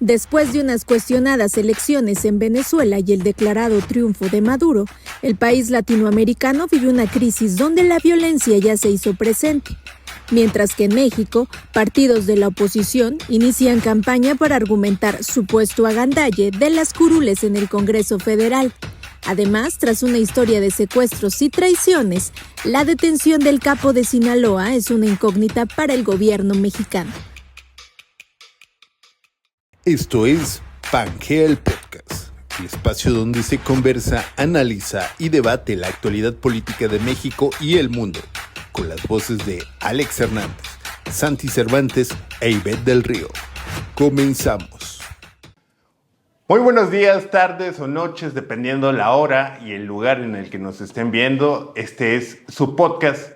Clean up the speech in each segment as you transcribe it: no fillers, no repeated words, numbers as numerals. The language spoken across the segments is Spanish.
Después de unas cuestionadas elecciones en Venezuela y el declarado triunfo de Maduro, el país latinoamericano vive una crisis donde la violencia ya se hizo presente. Mientras que en México, partidos de la oposición inician campaña para argumentar supuesto agandalle de las curules en el Congreso Federal. Además, tras una historia de secuestros y traiciones, la detención del capo de Sinaloa es una incógnita para el gobierno mexicano. Esto es Pangea el Podcast, el espacio donde se conversa, analiza y debate la actualidad política de México y el mundo, con las voces de Alex Hernández, Santi Cervantes e Ivette del Río. Comenzamos. Muy buenos días, tardes o noches, dependiendo la hora y el lugar en el que nos estén viendo. Este es su podcast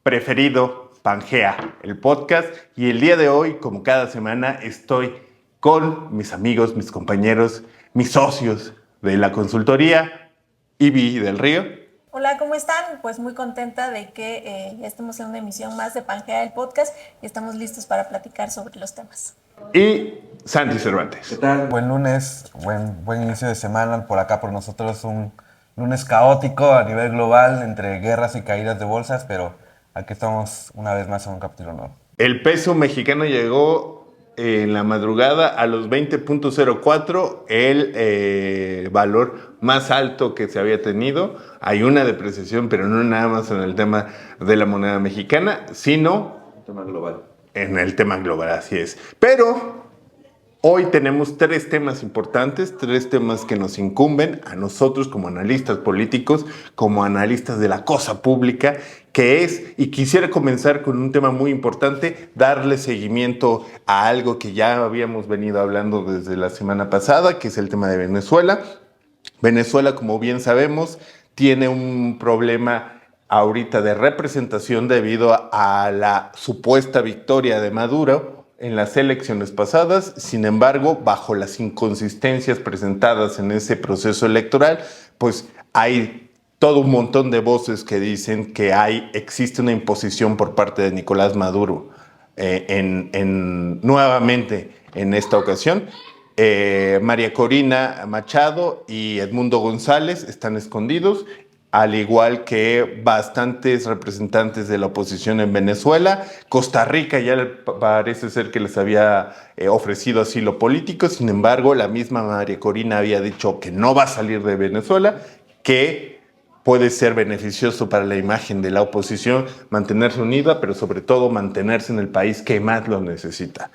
preferido, Pangea el Podcast, y el día de hoy, como cada semana, estoy con mis amigos, mis compañeros, mis socios de la consultoría, Ivy del Río. Hola, ¿cómo están? Pues muy contenta de que ya estemos en una emisión más de Pangea el Podcast y estamos listos para platicar sobre los temas. Y Santi Cervantes. ¿Qué tal? Buen lunes, buen inicio de semana por acá por nosotros, un lunes caótico a nivel global entre guerras y caídas de bolsas, pero aquí estamos una vez más en un capítulo nuevo. El peso mexicano llegó en la madrugada a los 20.04, el valor más alto que se había tenido. Hay una depreciación, pero no nada más en el tema de la moneda mexicana, sino El tema global. En el tema global, así es. Pero hoy tenemos tres temas importantes, tres temas que nos incumben a nosotros como analistas políticos, como analistas de la cosa pública, que es, y quisiera comenzar con un tema muy importante, darle seguimiento a algo que ya habíamos venido hablando desde la semana pasada, que es el tema de Venezuela. Venezuela, como bien sabemos, tiene un problema ahorita de representación debido a la supuesta victoria de Maduro en las elecciones pasadas. Sin embargo, bajo las inconsistencias presentadas en ese proceso electoral, pues hay todo un montón de voces que dicen que existe una imposición por parte de Nicolás Maduro nuevamente en esta ocasión. María Corina Machado y Edmundo González están escondidos, al igual que bastantes representantes de la oposición en Venezuela. Costa Rica ya parece ser que les había ofrecido asilo político. Sin embargo, la misma María Corina había dicho que no va a salir de Venezuela, que puede ser beneficioso para la imagen de la oposición mantenerse unida, pero sobre todo mantenerse en el país que más lo necesita.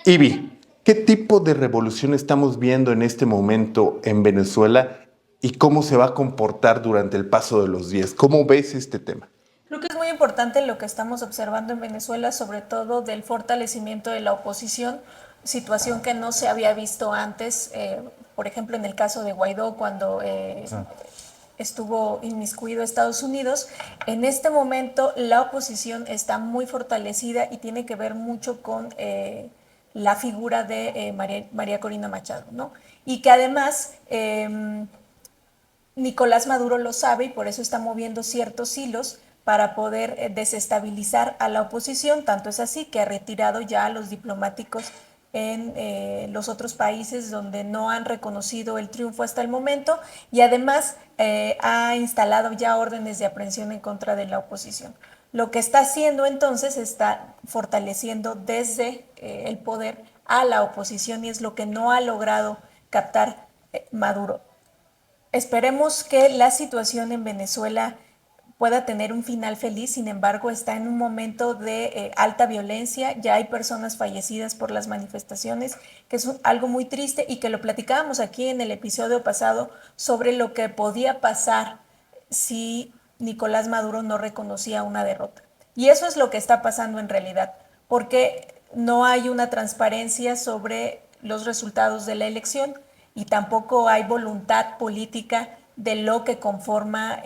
Ivy, ¿qué tipo de revolución estamos viendo en este momento en Venezuela y cómo se va a comportar durante el paso de los días? ¿Cómo ves este tema? Creo que es muy importante lo que estamos observando en Venezuela, sobre todo del fortalecimiento de la oposición, situación que no se había visto antes, por ejemplo, en el caso de Guaidó, cuando estuvo inmiscuido Estados Unidos. En este momento la oposición está muy fortalecida y tiene que ver mucho con la figura de María Corina Machado, ¿no? Y que además Nicolás Maduro lo sabe y por eso está moviendo ciertos hilos para poder desestabilizar a la oposición. Tanto es así que ha retirado ya a los diplomáticos en los otros países donde no han reconocido el triunfo hasta el momento, y además ha instalado ya órdenes de aprehensión en contra de la oposición. Lo que está haciendo entonces está fortaleciendo desde el poder a la oposición, y es lo que no ha logrado captar Maduro. Esperemos que la situación en Venezuela pueda tener un final feliz. Sin embargo, está en un momento de alta violencia. Ya hay personas fallecidas por las manifestaciones, que es algo muy triste y que lo platicábamos aquí en el episodio pasado sobre lo que podía pasar si Nicolás Maduro no reconocía una derrota. Y eso es lo que está pasando en realidad, porque no hay una transparencia sobre los resultados de la elección y tampoco hay voluntad política de lo que conforma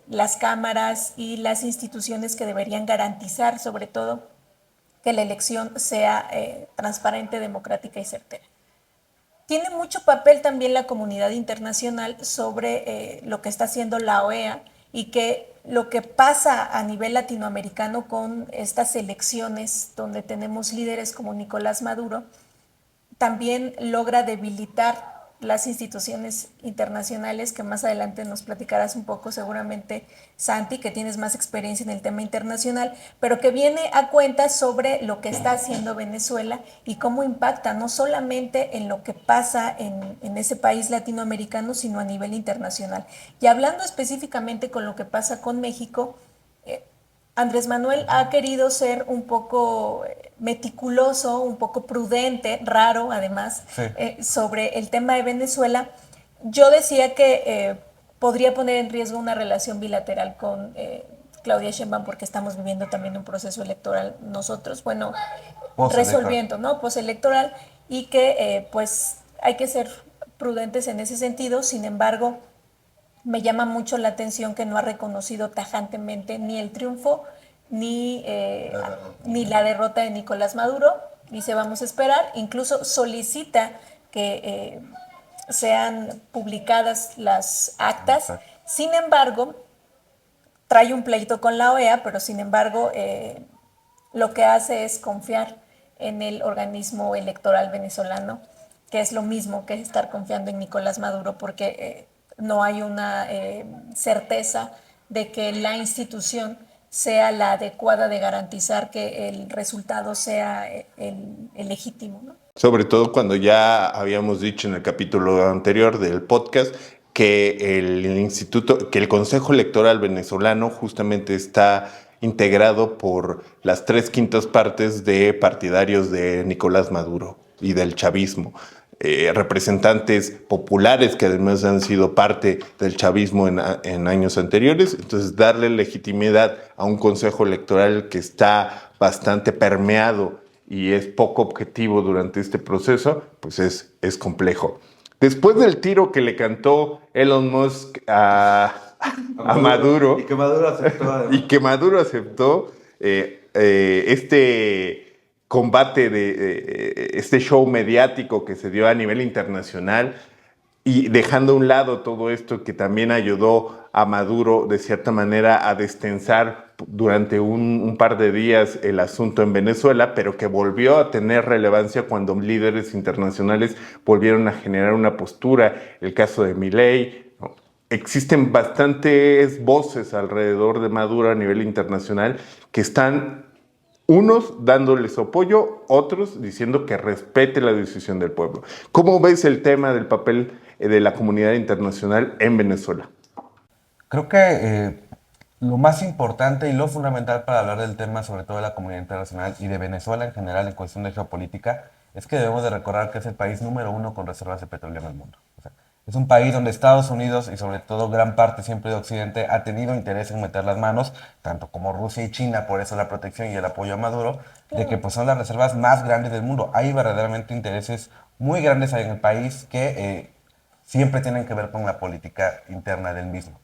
las cámaras y las instituciones que deberían garantizar, sobre todo, que la elección sea transparente, democrática y certera. Tiene mucho papel también la comunidad internacional sobre lo que está haciendo la OEA, y que lo que pasa a nivel latinoamericano con estas elecciones donde tenemos líderes como Nicolás Maduro también logra debilitar las instituciones internacionales, que más adelante nos platicarás un poco seguramente, Santi, que tienes más experiencia en el tema internacional, pero que viene a cuenta sobre lo que está haciendo Venezuela y cómo impacta no solamente en lo que pasa en ese país latinoamericano, sino a nivel internacional. Y hablando específicamente con lo que pasa con México, Andrés Manuel ha querido ser un poco meticuloso, un poco prudente, raro además, Sí. sobre el tema de Venezuela. Yo decía que podría poner en riesgo una relación bilateral con Claudia Sheinbaum, porque estamos viviendo también un proceso electoral nosotros, bueno, resolviendo, ¿no? Postelectoral, y que pues hay que ser prudentes en ese sentido. Sin embargo, me llama mucho la atención que no ha reconocido tajantemente ni el triunfo ni la derrota de Nicolás Maduro. Dice, vamos a esperar. Incluso solicita que sean publicadas las actas. Exacto. Sin embargo, trae un pleito con la OEA, pero sin embargo, lo que hace es confiar en el organismo electoral venezolano, que es lo mismo que estar confiando en Nicolás Maduro, porque no hay una certeza de que la institución sea la adecuada de garantizar que el resultado sea el legítimo, ¿no? Sobre todo cuando ya habíamos dicho en el capítulo anterior del podcast que el Consejo Electoral venezolano justamente está integrado por las 3/5 partes de partidarios de Nicolás Maduro y del chavismo. Representantes populares que además han sido parte del chavismo en años anteriores. Entonces, darle legitimidad a un consejo electoral que está bastante permeado y es poco objetivo durante este proceso, pues es complejo. Después del tiro que le cantó Elon Musk a Maduro, Y que Maduro aceptó. y que Maduro aceptó este combate de este show mediático que se dio a nivel internacional, y dejando a un lado todo esto que también ayudó a Maduro de cierta manera a destensar durante un par de días el asunto en Venezuela, pero que volvió a tener relevancia cuando líderes internacionales volvieron a generar una postura, el caso de Milei, ¿no? Existen bastantes voces alrededor de Maduro a nivel internacional que están unos dándoles apoyo, otros diciendo que respete la decisión del pueblo. ¿Cómo ves el tema del papel de la comunidad internacional en Venezuela? Creo que lo más importante y lo fundamental para hablar del tema, sobre todo de la comunidad internacional y de Venezuela en general en cuestión de geopolítica, es que debemos de recordar que es el país número 1 con reservas de petróleo en el mundo. O sea, es un país donde Estados Unidos y sobre todo gran parte siempre de Occidente ha tenido interés en meter las manos, tanto como Rusia y China, por eso la protección y el apoyo a Maduro, de que pues, son las reservas más grandes del mundo. Hay verdaderamente intereses muy grandes ahí en el país que siempre tienen que ver con la política interna del mismo.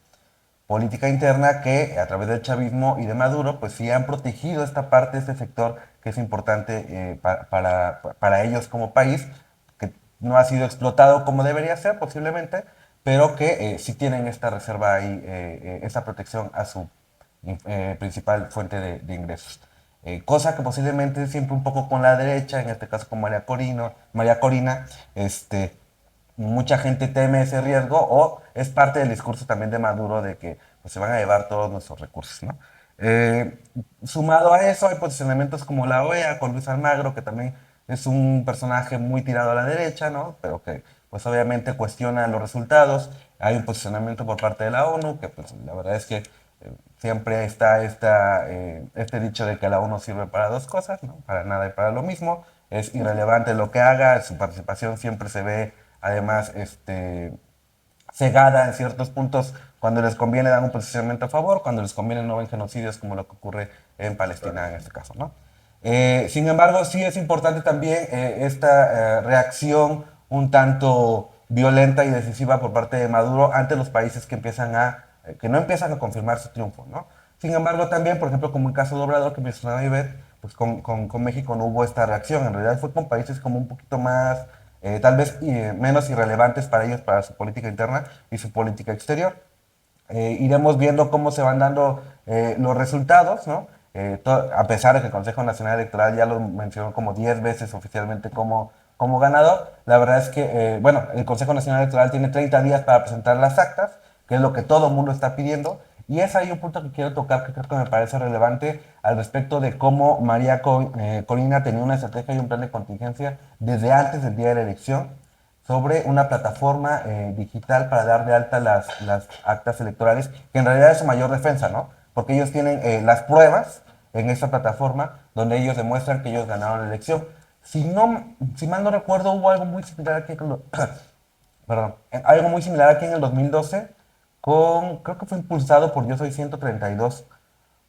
Política interna que a través del chavismo y de Maduro pues sí han protegido esta parte, este sector que es importante para ellos como país, que no ha sido explotado como debería ser posiblemente, pero que sí tienen esta reserva ahí, esta protección a su principal fuente de ingresos. Cosa que posiblemente siempre un poco con la derecha, en este caso con María Corina, mucha gente teme ese riesgo o es parte del discurso también de Maduro de que pues, se van a llevar todos nuestros recursos, ¿no? Sumado a eso hay posicionamientos como la OEA con Luis Almagro, que también es un personaje muy tirado a la derecha, ¿no? Pero que pues obviamente cuestiona los resultados. Hay un posicionamiento por parte de la ONU, que pues la verdad es que siempre está este dicho de que la ONU sirve para dos cosas, ¿no? Para nada y para lo mismo. Es irrelevante lo que haga, su participación siempre se ve además cegada en ciertos puntos. Cuando les conviene dan un posicionamiento a favor, cuando les conviene no ven genocidios como lo que ocurre en Palestina en este caso, ¿no? Sin embargo, sí es importante también esta reacción un tanto violenta y decisiva por parte de Maduro ante los países que no empiezan a confirmar su triunfo, ¿no? Sin embargo, también, por ejemplo, como el caso de Obrador que mencionaba Ivette, pues con México no hubo esta reacción. En realidad fue con países como un poquito más tal vez menos irrelevantes para ellos, para su política interna y su política exterior. Iremos viendo cómo se van dando los resultados, ¿no? A pesar de que el Consejo Nacional Electoral ya lo mencionó como 10 veces oficialmente como como ganador. La verdad es que, bueno, el Consejo Nacional Electoral tiene 30 días para presentar las actas, que es lo que todo el mundo está pidiendo. Y es ahí un punto que quiero tocar, que creo que me parece relevante al respecto de cómo María Corina tenía una estrategia y un plan de contingencia desde antes del día de la elección sobre una plataforma digital para dar de alta las actas electorales, que en realidad es su mayor defensa, ¿no? Porque ellos tienen las pruebas en esta plataforma donde ellos demuestran que ellos ganaron la elección. Si mal no recuerdo, hubo algo muy similar aquí perdón, algo muy similar aquí en el 2012, creo que fue impulsado por Yo Soy 132,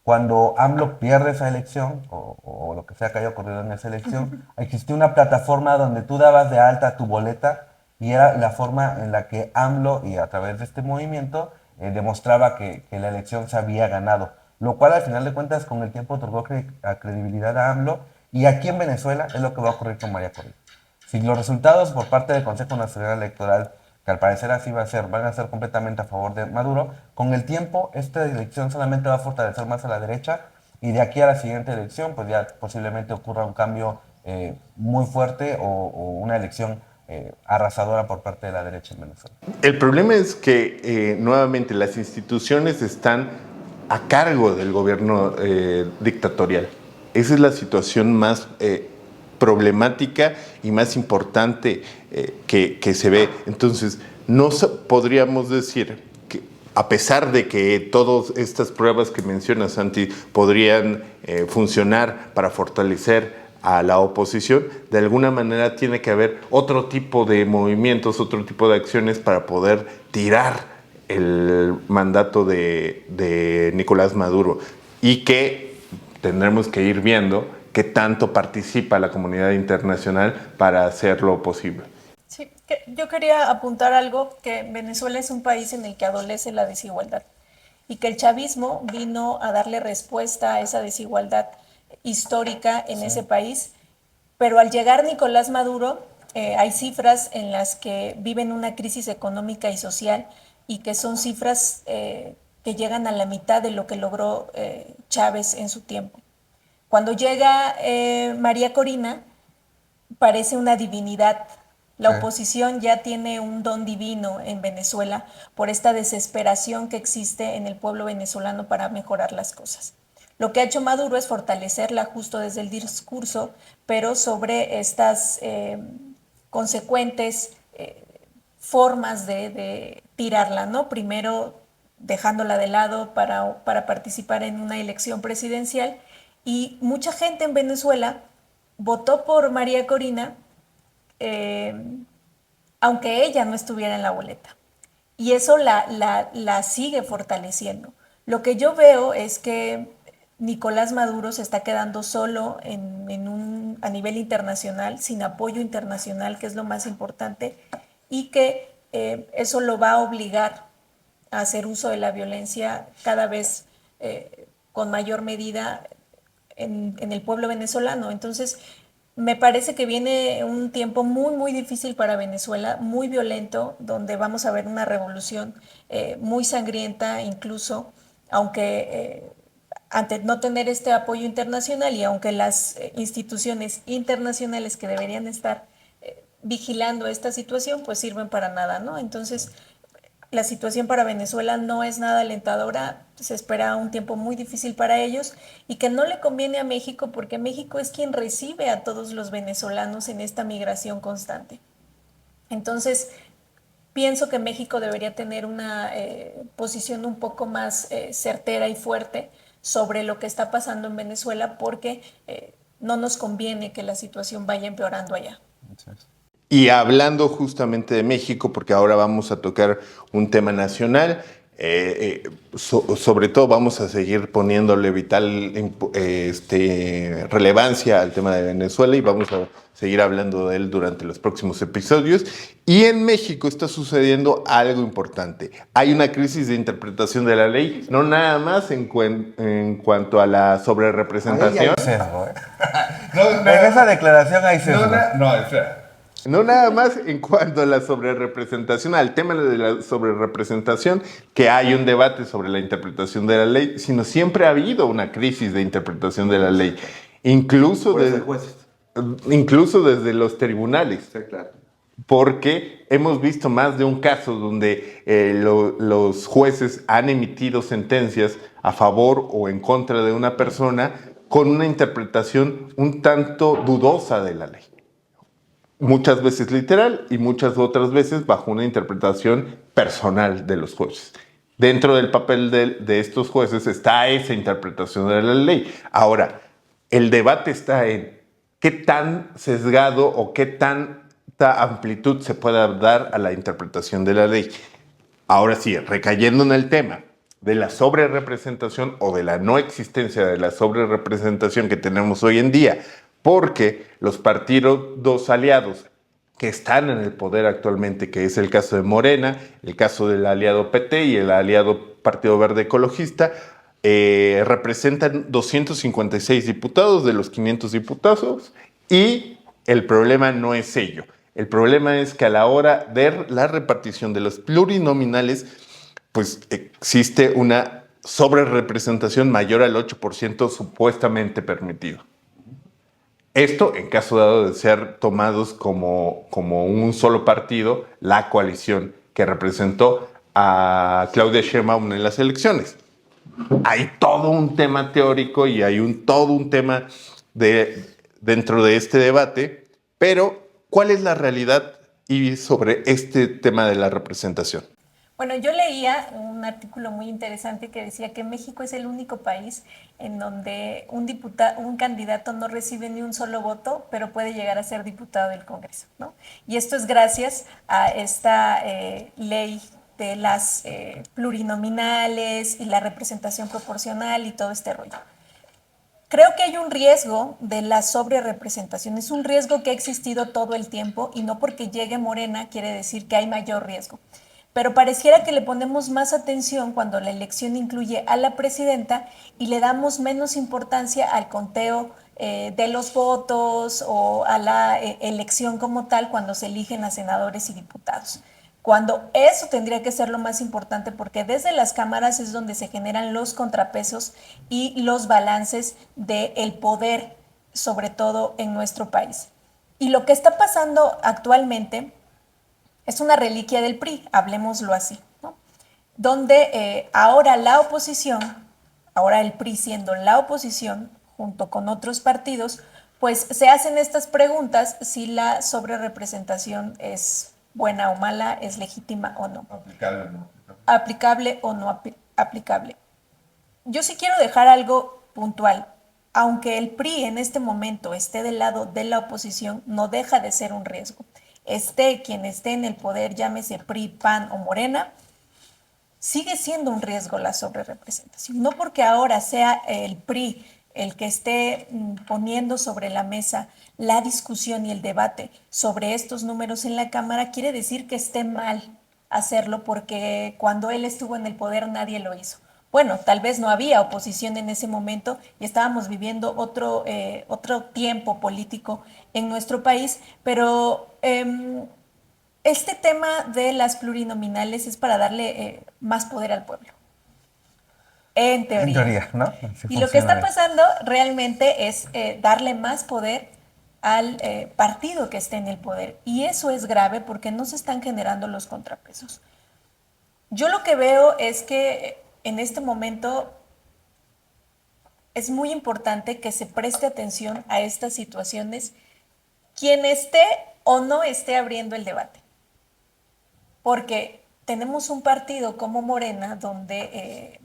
cuando AMLO pierde esa elección, o lo que sea que haya ocurrido en esa elección. Existía una plataforma donde tú dabas de alta tu boleta y era la forma en la que AMLO, y a través de este movimiento, demostraba que la elección se había ganado. Lo cual, al final de cuentas, con el tiempo otorgó credibilidad a AMLO. Y aquí en Venezuela es lo que va a ocurrir con María Corina. Si los resultados por parte del Consejo Nacional Electoral, que al parecer así va a ser, van a ser completamente a favor de Maduro, con el tiempo esta elección solamente va a fortalecer más a la derecha, y de aquí a la siguiente elección pues ya posiblemente ocurra un cambio muy fuerte o una elección arrasadora por parte de la derecha en Venezuela. El problema es que nuevamente las instituciones están a cargo del gobierno dictatorial. Esa es la situación más problemática y más importante que se ve. Entonces, no podríamos decir que, a pesar de que todas estas pruebas que menciona Santi podrían funcionar para fortalecer a la oposición, de alguna manera tiene que haber otro tipo de movimientos, otro tipo de acciones para poder tirar el mandato de Nicolás Maduro, y que tendremos que ir viendo qué tanto participa la comunidad internacional para hacerlo posible. Sí, yo quería apuntar algo, que Venezuela es un país en el que adolece la desigualdad y que el chavismo vino a darle respuesta a esa desigualdad histórica en ese país, pero al llegar Nicolás Maduro, hay cifras en las que viven una crisis económica y social, y que son cifras que llegan a la mitad de lo que logró Chávez en su tiempo. Cuando llega María Corina, parece una divinidad. La oposición ya tiene un don divino en Venezuela por esta desesperación que existe en el pueblo venezolano para mejorar las cosas. Lo que ha hecho Maduro es fortalecerla justo desde el discurso, pero sobre estas consecuentes formas de tirarla, ¿no? Primero dejándola de lado para participar en una elección presidencial, y mucha gente en Venezuela votó por María Corina, aunque ella no estuviera en la boleta. Y eso la sigue fortaleciendo. Lo que yo veo es que Nicolás Maduro se está quedando solo a nivel internacional, sin apoyo internacional, que es lo más importante, y que eso lo va a obligar a hacer uso de la violencia cada vez con mayor medida en el pueblo venezolano. Entonces, me parece que viene un tiempo muy, muy difícil para Venezuela, muy violento, donde vamos a ver una revolución muy sangrienta, incluso, aunque ante no tener este apoyo internacional, y aunque las instituciones internacionales que deberían estar vigilando esta situación, pues sirven para nada, ¿no? Entonces, la situación para Venezuela no es nada alentadora, se espera un tiempo muy difícil para ellos, y que no le conviene a México, porque México es quien recibe a todos los venezolanos en esta migración constante. Entonces, pienso que México debería tener una posición un poco más certera y fuerte sobre lo que está pasando en Venezuela, porque no nos conviene que la situación vaya empeorando allá. Y hablando justamente de México, porque ahora vamos a tocar un tema nacional, sobre todo vamos a seguir poniéndole vital relevancia al tema de Venezuela, y vamos a seguir hablando de él durante los próximos episodios. Y en México está sucediendo algo importante. Hay una crisis de interpretación de la ley, no nada más en cuanto a la sobrerepresentación. Hay sesgo, ¿eh? En esa declaración hay sesgo. Espera. No nada más en cuanto a la sobrerepresentación, al tema de la sobrerepresentación, que hay un debate sobre la interpretación de la ley, sino siempre ha habido una crisis de interpretación de la ley. Incluso desde jueces. incluso desde los tribunales. Sí, claro. Porque hemos visto más de un caso donde los jueces han emitido sentencias a favor o en contra de una persona con una interpretación un tanto dudosa de la ley. Muchas veces literal y muchas otras veces bajo una interpretación personal de los jueces. Dentro del papel de estos jueces está esa interpretación de la ley. Ahora, el debate está en qué tan sesgado o qué tanta amplitud se puede dar a la interpretación de la ley. Ahora sí, recayendo en el tema de la sobrerepresentación o de la no existencia de la sobrerepresentación que tenemos hoy en día, porque los partidos aliados que están en el poder actualmente, que es el caso de Morena, el caso del aliado PT y el aliado Partido Verde Ecologista, representan 256 diputados de los 500 diputados y el problema no es ello. El problema es que a la hora de la repartición de los plurinominales, pues existe una sobrerepresentación mayor al 8% supuestamente permitido. Esto en caso dado de ser tomados como un solo partido, la coalición que representó a Claudia Sheinbaum en las elecciones. Hay todo un tema teórico y hay todo un tema dentro de este debate, pero ¿cuál es la realidad y sobre este tema de la representación? Bueno, yo leía un artículo muy interesante que decía que México es el único país en donde un candidato no recibe ni un solo voto, pero puede llegar a ser diputado del Congreso, ¿no? Y esto es gracias a esta ley de las plurinominales y la representación proporcional y todo este rollo. Creo que hay un riesgo de la sobrerepresentación, es un riesgo que ha existido todo el tiempo y no porque llegue Morena quiere decir que hay mayor riesgo. Pero pareciera que le ponemos más atención cuando la elección incluye a la presidenta y le damos menos importancia al conteo de los votos o a la elección como tal cuando se eligen a senadores y diputados. Cuando eso tendría que ser lo más importante porque desde las cámaras es donde se generan los contrapesos y los balances del poder, sobre todo en nuestro país. Y lo que está pasando actualmente es una reliquia del PRI, hablemoslo así, ¿no? Donde ahora la oposición, ahora el PRI siendo la oposición, junto con otros partidos, pues se hacen estas preguntas si la sobrerepresentación es buena o mala, es legítima o no. Aplicable o no. Aplicable o no aplicable. Yo sí quiero dejar algo puntual. Aunque el PRI en este momento esté del lado de la oposición, no deja de ser un riesgo. Esté quien esté en el poder, llámese PRI, PAN o Morena, sigue siendo un riesgo la sobrerepresentación. No porque ahora sea el PRI el que esté poniendo sobre la mesa la discusión y el debate sobre estos números en la Cámara, quiere decir que esté mal hacerlo porque cuando él estuvo en el poder nadie lo hizo. Bueno, tal vez no había oposición en ese momento y estábamos viviendo otro tiempo político en nuestro país, pero este tema de las plurinominales es para darle más poder al pueblo. En teoría. En teoría, ¿no? Sí, y lo que está pasando realmente es darle más poder al partido que esté en el poder. Y eso es grave porque no se están generando los contrapesos. Yo lo que veo es que en este momento es muy importante que se preste atención a estas situaciones, quien esté o no esté abriendo el debate. Porque tenemos un partido como Morena donde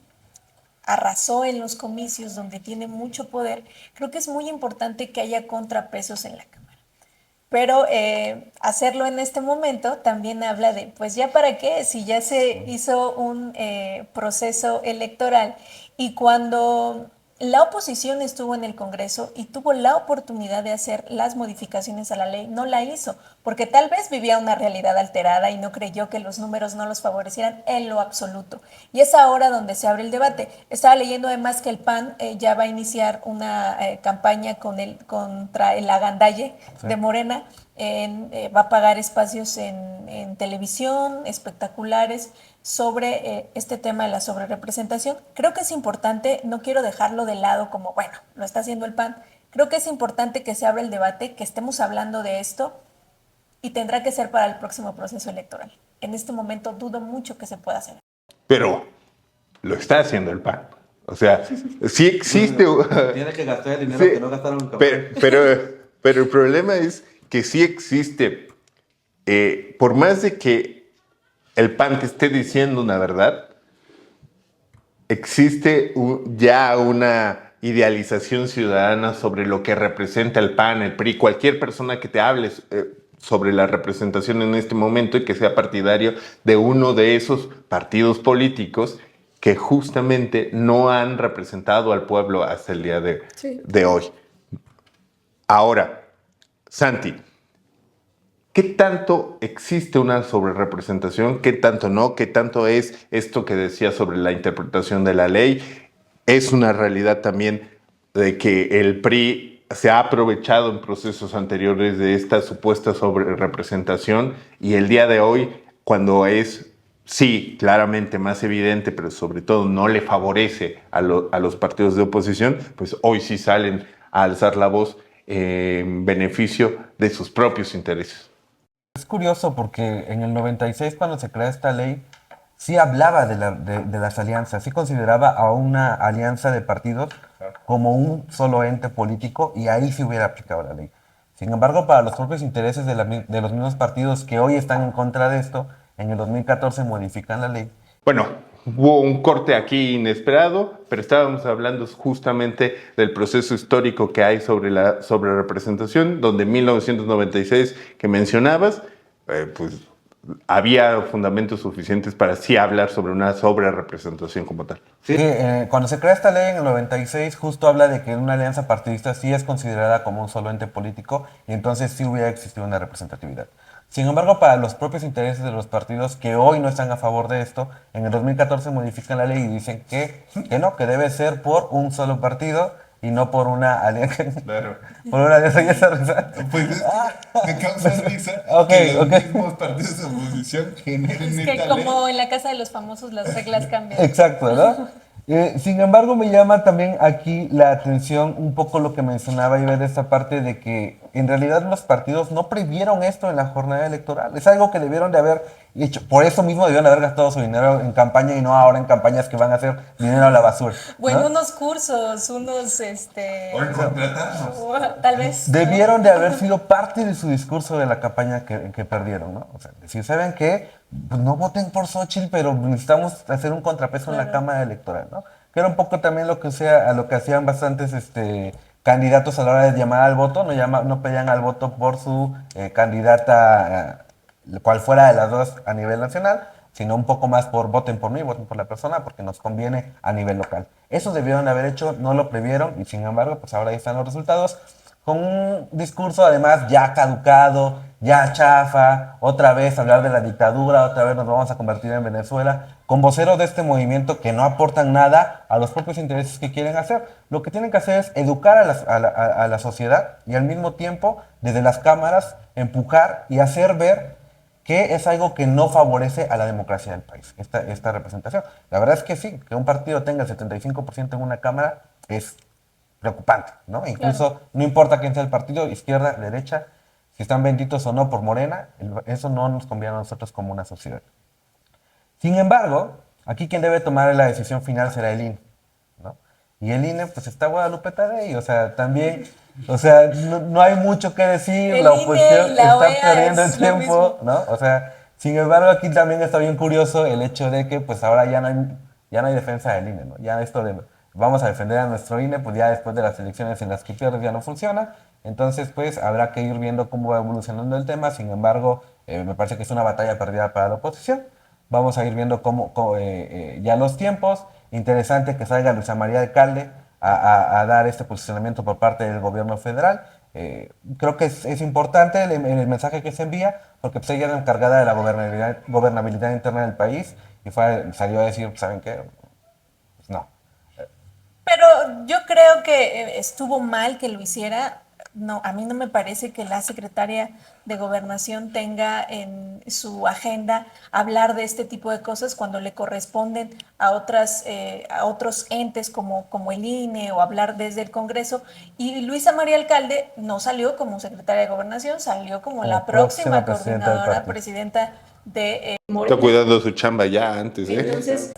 arrasó en los comicios, donde tiene mucho poder. Creo que es muy importante que haya contrapesos en la Cámara. Pero hacerlo en este momento también habla de, pues ya para qué, si ya se hizo un proceso electoral y cuando la oposición estuvo en el Congreso y tuvo la oportunidad de hacer las modificaciones a la ley, no la hizo, porque tal vez vivía una realidad alterada y no creyó que los números no los favorecieran en lo absoluto. Y es ahora donde se abre el debate. Estaba leyendo además que el PAN ya va a iniciar una campaña contra el agandalle de Morena, va a pagar espacios en televisión, espectaculares, sobre este tema de la sobrerepresentación. Creo que es importante, no quiero dejarlo de lado como, bueno, lo está haciendo el PAN. Creo que es importante que se abra el debate, que estemos hablando de esto y tendrá que ser para el próximo proceso electoral. En este momento dudo mucho que se pueda hacer. Pero lo está haciendo el PAN. O sea, sí existe... Tiene que gastar el dinero Sí, que no gastaron en campaña. pero el problema es que sí existe, por más de que el PAN te esté diciendo una verdad, existe ya una idealización ciudadana sobre lo que representa el PAN, el PRI, cualquier persona que te hable sobre la representación en este momento y que sea partidario de uno de esos partidos políticos que justamente no han representado al pueblo hasta el día de hoy. Ahora, Santi, ¿qué tanto existe una sobrerepresentación? ¿Qué tanto no? ¿Qué tanto es esto que decía sobre la interpretación de la ley? Es una realidad también de que el PRI se ha aprovechado en procesos anteriores de esta supuesta sobrerepresentación y el día de hoy, cuando es, sí, claramente más evidente, pero sobre todo no le favorece a los partidos de oposición, pues hoy sí salen a alzar la voz en beneficio de sus propios intereses. Es curioso porque en el 96, cuando se crea esta ley, sí hablaba de las alianzas, sí consideraba a una alianza de partidos como un solo ente político y ahí sí hubiera aplicado la ley. Sin embargo, para los propios intereses de los mismos partidos que hoy están en contra de esto, en el 2014 modifican la ley. Bueno, hubo un corte aquí inesperado, pero estábamos hablando justamente del proceso histórico que hay sobre la sobrerepresentación, donde en 1996 que mencionabas, pues había fundamentos suficientes para sí hablar sobre una sobrerepresentación como tal. Sí, cuando se crea esta ley en el 96, justo habla de que una alianza partidista sí es considerada como un solo ente político y entonces sí hubiera existido una representatividad. Sin embargo, para los propios intereses de los partidos que hoy no están a favor de esto, en el 2014 modifican la ley y dicen que no, que debe ser por un solo partido y no por una alianza. Claro. Por una alianza y esa risa. Pues es que me causa risa Ok, que los ok. mismos partidos de oposición generen Es que esta como ley. en la casa de los famosos las reglas cambian. Exacto, ¿no? Sin embargo, me llama también aquí la atención un poco lo que mencionaba Iber de esta parte de que en realidad los partidos no previeron esto en la jornada electoral. Es algo que debieron de haber hecho. Por eso mismo debieron de haber gastado su dinero en campaña y no ahora en campañas que van a hacer dinero a la basura. ¿no? Bueno, unos cursos, unos, O en contratarnos. tal vez. Debieron de haber sido parte de su discurso de la campaña que perdieron, ¿no? O sea, decir, ¿saben qué? Pues no voten por Xóchitl, pero necesitamos hacer un contrapeso en la Cámara Electoral, ¿no? Que era un poco también lo que hacían bastantes candidatos a la hora de llamar al voto, no pedían al voto por su candidata, cual fuera de las dos a nivel nacional, sino un poco más por voten por mí, voten por la persona, porque nos conviene a nivel local. Eso debieron de haber hecho, no lo previeron y sin embargo, pues ahora ahí están los resultados, con un discurso además ya caducado, ya chafa, otra vez hablar de la dictadura, otra vez nos vamos a convertir en Venezuela, con voceros de este movimiento que no aportan nada a los propios intereses que quieren hacer. Lo que tienen que hacer es educar a la sociedad y al mismo tiempo, desde las cámaras, empujar y hacer ver que es algo que no favorece a la democracia del país, esta representación. La verdad es que sí, que un partido tenga el 75% en una cámara es preocupante, ¿no? Incluso no importa quién sea el partido, izquierda, derecha, si están benditos o no por Morena, eso no nos conviene a nosotros como una sociedad. Sin embargo, aquí quien debe tomar la decisión final será el INE, ¿no? Y el INE, pues está Guadalupe Tadei, o sea, también, o sea, no hay mucho que decir, El la INE oposición y la está OEA perdiendo el es lo tiempo, mismo. ¿no? O sea, sin embargo, aquí también está bien curioso el hecho de que, pues ahora ya no hay defensa del INE, ¿no? Ya esto de vamos a defender a nuestro INE, pues ya después de las elecciones en las que pierdes ya no funciona. Entonces, pues habrá que ir viendo cómo va evolucionando el tema. Sin embargo, me parece que es una batalla perdida para la oposición. Vamos a ir viendo cómo ya los tiempos. Interesante que salga Luisa María Alcalde a dar este posicionamiento por parte del gobierno federal. Creo que es importante el mensaje que se envía, porque pues, ella era encargada de la gobernabilidad interna del país y salió a decir, ¿saben qué? Pues no. Pero yo creo que estuvo mal que lo hiciera. No, a mí no me parece que la secretaria de Gobernación tenga en su agenda hablar de este tipo de cosas cuando le corresponden a otros entes como el INE o hablar desde el Congreso. Y Luisa María Alcalde no salió como secretaria de Gobernación, salió como la próxima coordinadora, presidenta de Morena. Está cuidando su chamba ya antes, ¿eh? Entonces,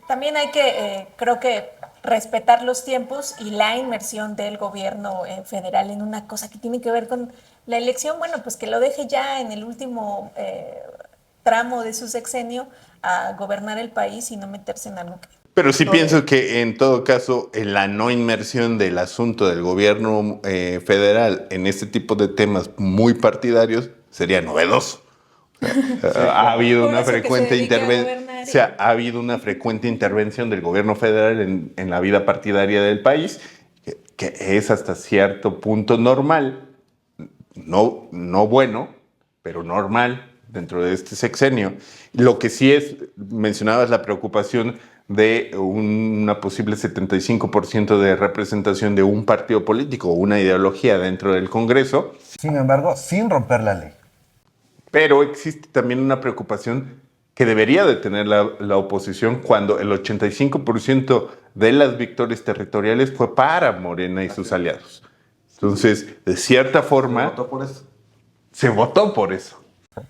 también hay que, creo que, respetar los tiempos y la inmersión del gobierno federal en una cosa que tiene que ver con la elección. Bueno, pues que lo deje ya en el último tramo de su sexenio a gobernar el país y no meterse en algo que... Pero sí pienso que en todo caso la no inmersión del asunto del gobierno federal en este tipo de temas muy partidarios sería novedoso. Ha habido una frecuente intervención. O sea, ha habido una frecuente intervención del gobierno federal en la vida partidaria del país, que es hasta cierto punto normal, no bueno, pero normal dentro de este sexenio. Lo que sí es, mencionabas la preocupación de una posible 75% de representación de un partido político o una ideología dentro del Congreso. Sin embargo, sin romper la ley. Pero existe también una preocupación que debería de tener la oposición cuando el 85% de las victorias territoriales fue para Morena y sus aliados. Entonces, de cierta forma... ¿Se votó por eso? Se votó por eso.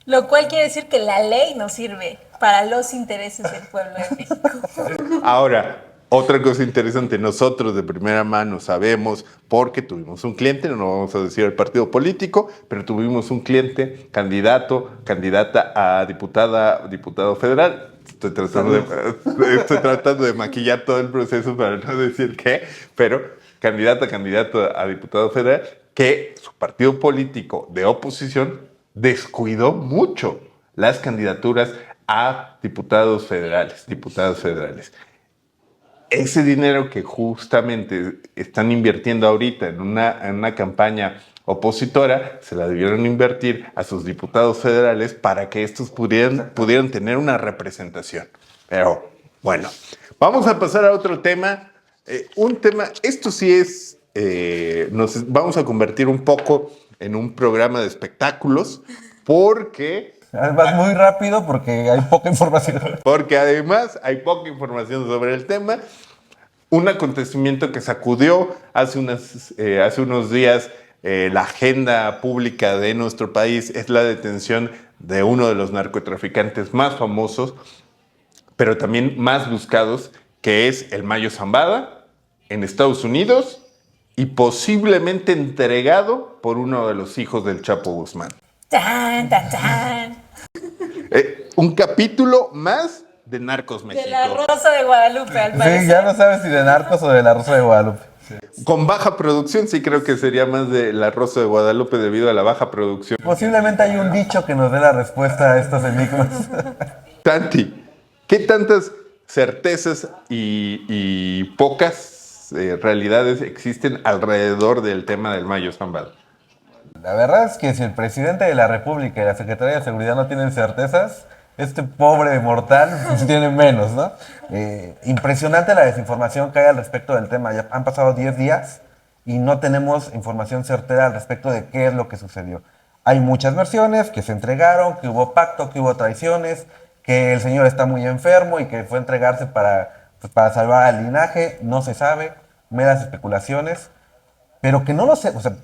Lo cual quiere decir que la ley no sirve para los intereses del pueblo de México. Ahora, otra cosa interesante, nosotros de primera mano sabemos, porque tuvimos un cliente, no vamos a decir el partido político, pero tuvimos un cliente, candidata a diputado federal. Estoy tratando de maquillar todo el proceso para no decir qué, pero candidato a diputado federal, que su partido político de oposición descuidó mucho las candidaturas a diputadas federales. Ese dinero que justamente están invirtiendo ahorita en una campaña opositora, se la debieron invertir a sus diputados federales para que estos pudieran tener una representación. Pero bueno, vamos a pasar a otro tema. Esto sí es, nos vamos a convertir un poco en un programa de espectáculos porque... Vas muy rápido porque hay poca información. Porque además hay poca información sobre el tema. Un acontecimiento que sacudió hace unos días la agenda pública de nuestro país es la detención de uno de los narcotraficantes más famosos, pero también más buscados, que es el Mayo Zambada, en Estados Unidos y posiblemente entregado por uno de los hijos del Chapo Guzmán. ¡Tan, tan, tan! Un capítulo más de Narcos México. De la Rosa de Guadalupe, al parecer. Sí, ya no sabes si de Narcos o de la Rosa de Guadalupe. Sí. Con baja producción, sí creo que sería más de la Rosa de Guadalupe debido a la baja producción. Posiblemente hay un dicho que nos dé la respuesta a estos enigmas. Tanti, ¿qué tantas certezas y pocas realidades existen alrededor del tema del Mayo Zambada? La verdad es que si el presidente de la República y la Secretaría de Seguridad no tienen certezas, este pobre mortal tiene menos, ¿no? Impresionante la desinformación que hay al respecto del tema. Ya han pasado 10 días y no tenemos información certera al respecto de qué es lo que sucedió. Hay muchas versiones, que se entregaron, que hubo pacto, que hubo traiciones, que el señor está muy enfermo y que fue a entregarse para salvar al linaje. No se sabe, meras especulaciones. Pero que no lo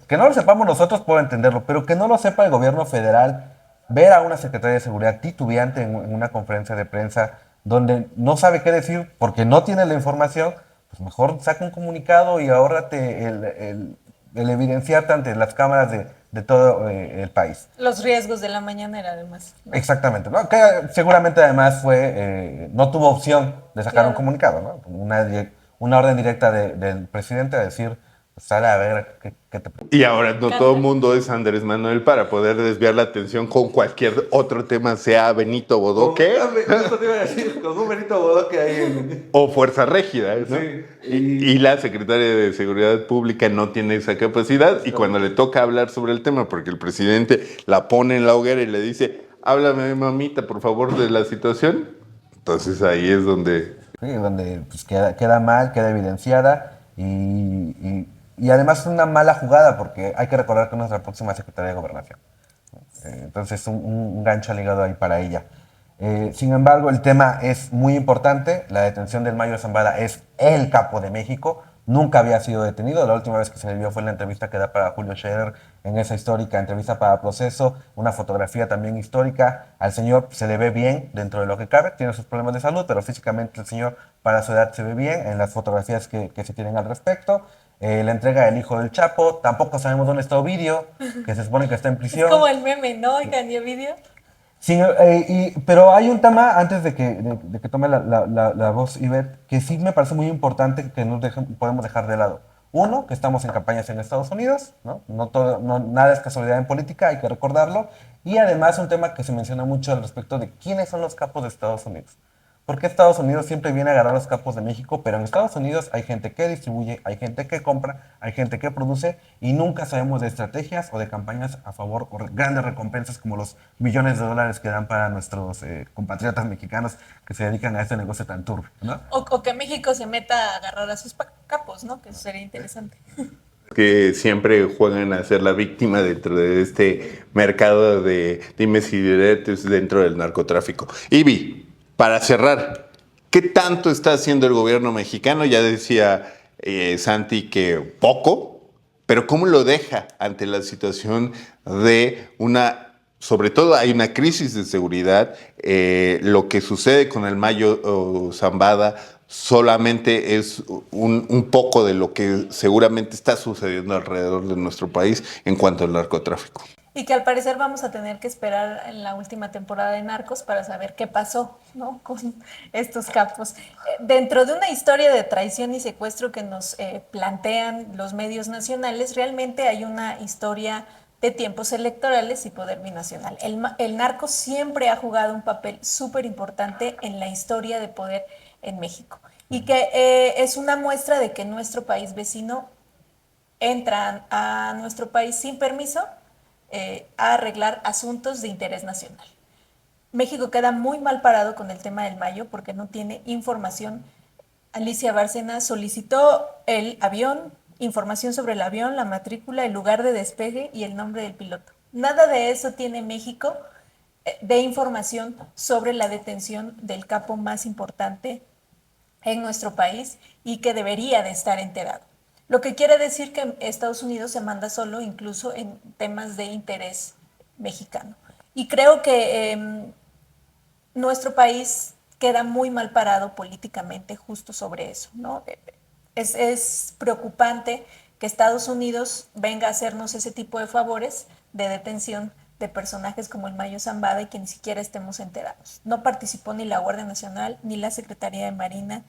que no lo sepamos nosotros, puedo entenderlo, pero que no lo sepa el gobierno federal, ver a una secretaria de seguridad titubeante en una conferencia de prensa donde no sabe qué decir porque no tiene la información, pues mejor saca un comunicado y ahórrate el evidenciarte ante las cámaras de todo el país. Los riesgos de la mañanera, además. Exactamente, ¿no? Que seguramente además no tuvo opción de sacar un comunicado, ¿no? Una orden directa del presidente a decir... Sale a ver qué te... Y ahora no todo el mundo es Andrés Manuel para poder desviar la atención con cualquier otro tema, sea Benito Bodoque. Esto te iba a decir, con un Benito Bodoque ahí en... O Fuerza Régida, ¿no? Sí. Y la Secretaria de Seguridad Pública no tiene esa capacidad y cuando le toca hablar sobre el tema, porque el presidente la pone en la hoguera y le dice, háblame mamita, por favor, de la situación, entonces ahí es donde... Sí, donde pues, queda mal, queda evidenciada y y además es una mala jugada porque hay que recordar que es nuestra próxima secretaria de Gobernación. Entonces un gancho ligado ahí para ella. Sin embargo, el tema es muy importante. La detención del Mayo Zambada es el capo de México. Nunca había sido detenido. La última vez que se le vio fue en la entrevista que da para Julio Scherer, en esa histórica entrevista para Proceso, una fotografía también histórica. Al señor se le ve bien dentro de lo que cabe, tiene sus problemas de salud, pero físicamente el señor para su edad se ve bien en las fotografías que se tienen al respecto. La entrega del hijo del Chapo, tampoco sabemos dónde está Ovidio, que se supone que está en prisión. Es como el meme, ¿no? Oigan, ¿y Ovidio? Sí, pero hay un tema, antes de que tome la voz Ivette, que sí me parece muy importante que no podemos dejar de lado. Uno, que estamos en campañas en Estados Unidos, ¿no? Nada es casualidad en política, hay que recordarlo. Y además un tema que se menciona mucho al respecto de quiénes son los capos de Estados Unidos. Porque Estados Unidos siempre viene a agarrar los capos de México, pero en Estados Unidos hay gente que distribuye, hay gente que compra, hay gente que produce y nunca sabemos de estrategias o de campañas a favor o grandes recompensas como los millones de dólares que dan para nuestros compatriotas mexicanos que se dedican a este negocio tan turbio, ¿no? O que México se meta a agarrar a sus capos, ¿no? Que eso sería interesante. Que siempre juegan a ser la víctima dentro de este mercado de dimes y diretes dentro del narcotráfico. Ivy, para cerrar, ¿qué tanto está haciendo el gobierno mexicano? Ya decía Santi que poco, pero ¿cómo lo deja ante la situación de sobre todo hay una crisis de seguridad? Lo que sucede con el Mayo Zambada solamente es un poco de lo que seguramente está sucediendo alrededor de nuestro país en cuanto al narcotráfico. Y que al parecer vamos a tener que esperar en la última temporada de Narcos para saber qué pasó, ¿no? Con estos capos. Dentro de una historia de traición y secuestro que nos plantean los medios nacionales, realmente hay una historia de tiempos electorales y poder binacional. El narco siempre ha jugado un papel súper importante en la historia de poder en México y que es una muestra de que nuestro país vecino entran a nuestro país sin permiso a arreglar asuntos de interés nacional. México queda muy mal parado con el tema del Mayo porque no tiene información. Alicia Bárcena solicitó el avión, información sobre el avión, la matrícula, el lugar de despegue y el nombre del piloto. Nada de eso tiene México de información sobre la detención del capo más importante en nuestro país y que debería de estar enterado. Lo que quiere decir que Estados Unidos se manda solo incluso en temas de interés mexicano. Y creo que nuestro país queda muy mal parado políticamente justo sobre eso, ¿no? Es preocupante que Estados Unidos venga a hacernos ese tipo de favores de detención de personajes como el Mayo Zambada y que ni siquiera estemos enterados. No participó ni la Guardia Nacional, ni la Secretaría de Marina,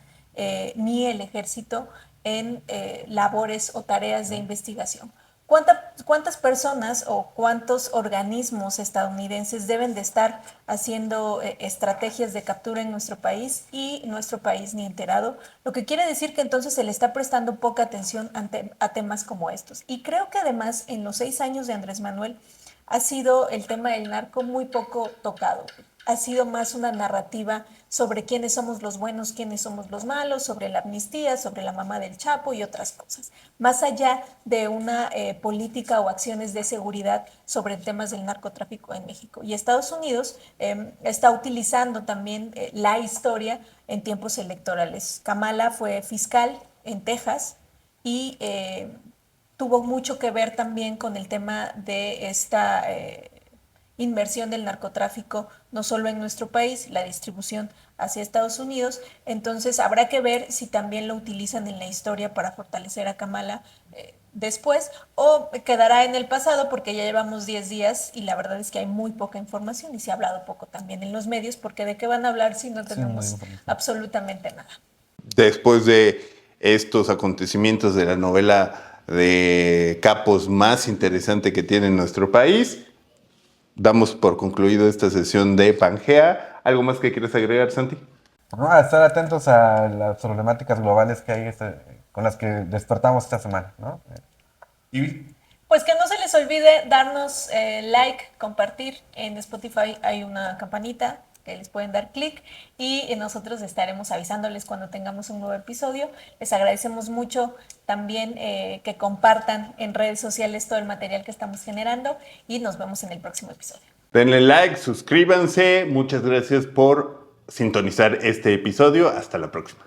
ni el Ejército en labores o tareas de investigación. ¿Cuántas personas o cuántos organismos estadounidenses deben de estar haciendo estrategias de captura en nuestro país y nuestro país ni enterado? Lo que quiere decir que entonces se le está prestando poca atención a temas como estos. Y creo que además en los 6 años de Andrés Manuel ha sido el tema del narco muy poco tocado. Ha sido más una narrativa sobre quiénes somos los buenos, quiénes somos los malos, sobre la amnistía, sobre la mamá del Chapo y otras cosas. Más allá de una política o acciones de seguridad sobre temas del narcotráfico en México. Y Estados Unidos está utilizando también la historia en tiempos electorales. Kamala fue fiscal en Texas y tuvo mucho que ver también con el tema de esta inversión del narcotráfico, no solo en nuestro país, la distribución hacia Estados Unidos. Entonces habrá que ver si también lo utilizan en la historia para fortalecer a Kamala después o quedará en el pasado porque ya llevamos 10 días y la verdad es que hay muy poca información y se ha hablado poco también en los medios porque de qué van a hablar si no tenemos absolutamente nada. Después de estos acontecimientos de la novela de capos más interesante que tiene nuestro país, damos por concluido esta sesión de Pangea. ¿Algo más que quieres agregar, Santi? No, a estar atentos a las problemáticas globales que hay con las que despertamos esta semana, ¿no? ¿Y? Pues que no se les olvide darnos like, compartir. En Spotify hay una campanita que les pueden dar clic y nosotros estaremos avisándoles cuando tengamos un nuevo episodio. Les agradecemos mucho también que compartan en redes sociales todo el material que estamos generando y nos vemos en el próximo episodio. Denle like, suscríbanse. Muchas gracias por sintonizar este episodio. Hasta la próxima.